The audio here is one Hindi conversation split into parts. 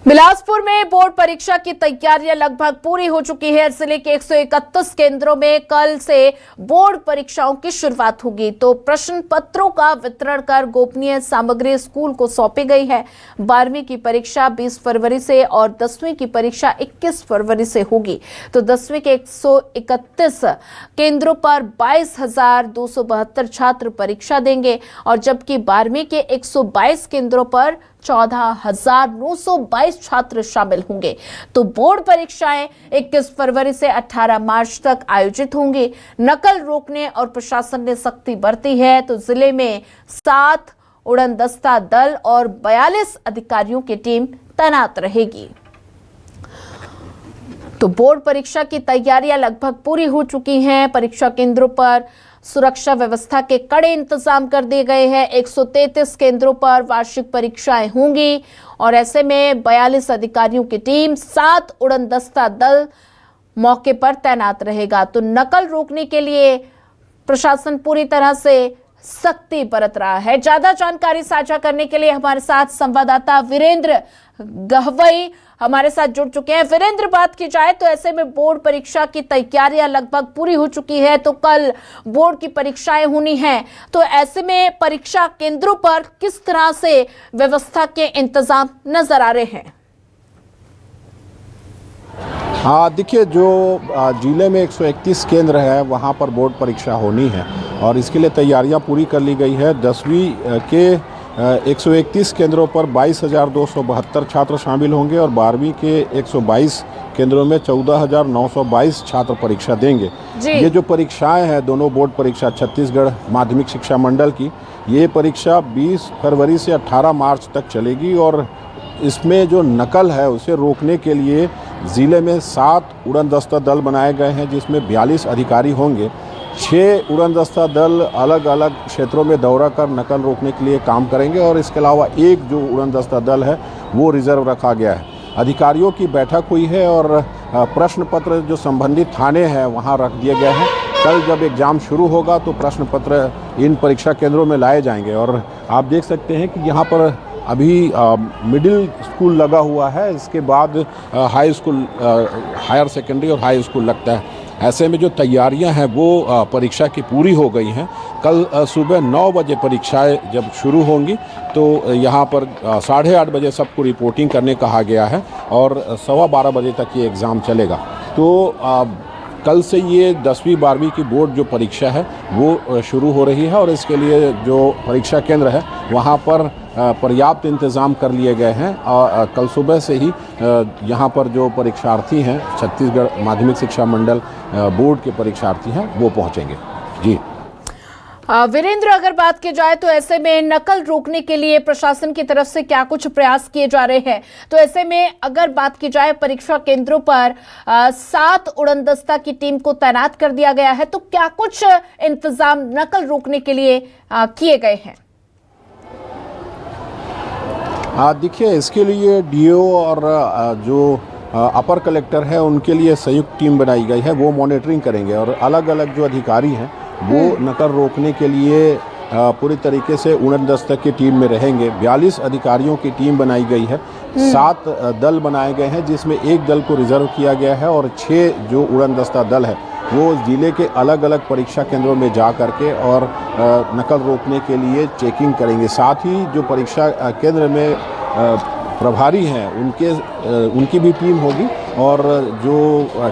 बिलासपुर में बोर्ड परीक्षा की तैयारियां लगभग पूरी हो चुकी है। जिले के 131 केंद्रों में कल से बोर्ड परीक्षाओं की शुरुआत होगी। तो प्रश्न पत्रों का वितरण कर गोपनीय सामग्री स्कूल को सौंपी गई है। 12वीं की परीक्षा 20 फरवरी से और 10वीं की परीक्षा 21 फरवरी से होगी। तो 10वीं के 131 केंद्रों पर 22,272 छात्र परीक्षा देंगे और जबकि 12वीं के 122 केंद्रों पर 14,922 छात्र शामिल होंगे। तो बोर्ड परीक्षाएं 21 फरवरी से 18 मार्च तक आयोजित होंगी। नकल रोकने और प्रशासन ने सख्ती बरती है। तो जिले में 7 उड़नदस्ता दल और 42 अधिकारियों की टीम तैनात रहेगी। तो बोर्ड परीक्षा की तैयारियां लगभग पूरी हो चुकी हैं। परीक्षा केंद्रों पर सुरक्षा व्यवस्था के कड़े इंतजाम कर दिए गए हैं। 133 केंद्रों पर वार्षिक परीक्षाएं होंगी और ऐसे में 42 अधिकारियों की टीम, 7 उड़नदस्ता दल मौके पर तैनात रहेगा। तो नकल रोकने के लिए प्रशासन पूरी तरह से सख्ती बरत रहा है। ज्यादा जानकारी साझा करने के लिए हमारे साथ संवाददाता वीरेंद्र गहवई हमारे साथ जुड़ चुके हैं। वीरेंद्र, बात की जाए तो ऐसे में बोर्ड परीक्षा की तैयारियां लगभग पूरी हो चुकी है। तो कल बोर्ड की परीक्षाएं होनी हैं। तो ऐसे में परीक्षा केंद्रों पर किस तरह से व्यवस्था के इंतजाम नजर आ रहे हैं? हाँ, देखिए, जो जिले में 131 केंद्र है वहाँ पर बोर्ड परीक्षा होनी है और इसके लिए तैयारियां पूरी कर ली गई है। 10वीं के 131 केंद्रों पर 22,272 छात्र शामिल होंगे और 12वीं के 122 केंद्रों में 14,922 छात्र परीक्षा देंगे। ये जो परीक्षाएं हैं, दोनों बोर्ड परीक्षा छत्तीसगढ़ माध्यमिक शिक्षा मंडल की, ये परीक्षा 20 फरवरी से 18 मार्च तक चलेगी और इसमें जो नकल है उसे रोकने के लिए ज़िले में 7 उड़नदस्ता दल बनाए गए हैं जिसमें 42 अधिकारी होंगे। 6 उड़नदस्ता दल अलग अलग क्षेत्रों में दौरा कर नकल रोकने के लिए काम करेंगे और इसके अलावा एक जो उड़नदस्ता दल है वो रिजर्व रखा गया है। अधिकारियों की बैठक हुई है और प्रश्न पत्र जो संबंधित थाने हैं वहाँ रख दिए गए हैं। कल जब एग्ज़ाम शुरू होगा तो प्रश्न पत्र इन परीक्षा केंद्रों में लाए जाएंगे और आप देख सकते हैं कि यहाँ पर अभी मिडिल स्कूल लगा हुआ है, इसके बाद हाई स्कूल, हायर सेकेंडरी और हाई स्कूल लगता है। ऐसे में जो तैयारियां हैं वो परीक्षा की पूरी हो गई हैं। कल सुबह 9 बजे परीक्षाएं जब शुरू होंगी तो यहाँ पर 8:30 बजे सबको रिपोर्टिंग करने कहा गया है और 12:15 बजे तक ये एग्ज़ाम चलेगा। तो कल से ये 10वीं 12वीं की बोर्ड जो परीक्षा है वो शुरू हो रही है और इसके लिए जो परीक्षा केंद्र है वहाँ पर पर्याप्त इंतज़ाम कर लिए गए हैं और कल सुबह से ही यहाँ पर जो परीक्षार्थी हैं, छत्तीसगढ़ माध्यमिक शिक्षा मंडल बोर्ड के परीक्षार्थी हैं, वो पहुँचेंगे। जी वीरेंद्र, अगर बात की जाए तो ऐसे में नकल रोकने के लिए प्रशासन की तरफ से क्या कुछ प्रयास किए जा रहे हैं? तो ऐसे में अगर बात की जाए परीक्षा केंद्रों पर 7 उड़नदस्ता की टीम को तैनात कर दिया गया है, तो क्या कुछ इंतजाम नकल रोकने के लिए किए गए हैं? देखिए, इसके लिए डीओ और जो अपर कलेक्टर है उनके लिए संयुक्त टीम बनाई गई है, वो मॉनिटरिंग करेंगे और अलग अलग जो अधिकारी हैं वो नकल रोकने के लिए पूरी तरीके से उड़नदस्ता की टीम में रहेंगे। 42 अधिकारियों की टीम बनाई गई है। 7 दल बनाए गए हैं जिसमें एक दल को रिजर्व किया गया है और 6 जो उड़नदस्ता दल है वो जिले के अलग अलग परीक्षा केंद्रों में जा करके और नकल रोकने के लिए चेकिंग करेंगे। साथ ही जो परीक्षा केंद्र में प्रभारी हैं उनकी भी टीम होगी और जो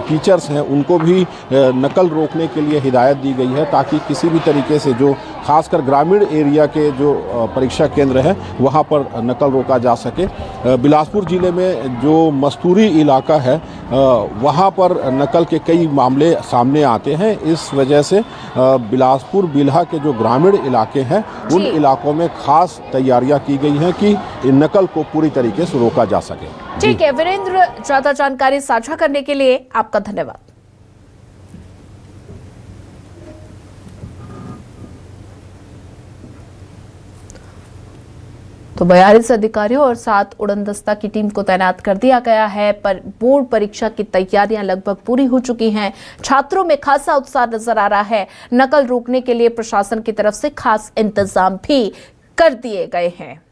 टीचर्स हैं उनको भी नकल रोकने के लिए हिदायत दी गई है ताकि किसी भी तरीके से जो खासकर ग्रामीण एरिया के जो परीक्षा केंद्र हैं वहाँ पर नकल रोका जा सके। बिलासपुर ज़िले में जो मस्तूरी इलाका है वहाँ पर नकल के कई मामले सामने आते हैं। इस वजह से बिलासपुर बिल्हा के जो ग्रामीण इलाके हैं उन इलाकों में खास तैयारियां की गई हैं कि इन नकल को पूरी तरीके से रोका जा सके। ठीक है वीरेंद्र, ज्यादा जानकारी साझा करने के लिए आपका धन्यवाद। तो 42 अधिकारियों और 7 उड़नदस्ता की टीम को तैनात कर दिया गया है। पर बोर्ड परीक्षा की तैयारियां लगभग पूरी हो चुकी हैं। छात्रों में खासा उत्साह नजर आ रहा है। नकल रोकने के लिए प्रशासन की तरफ से खास इंतजाम भी कर दिए गए हैं।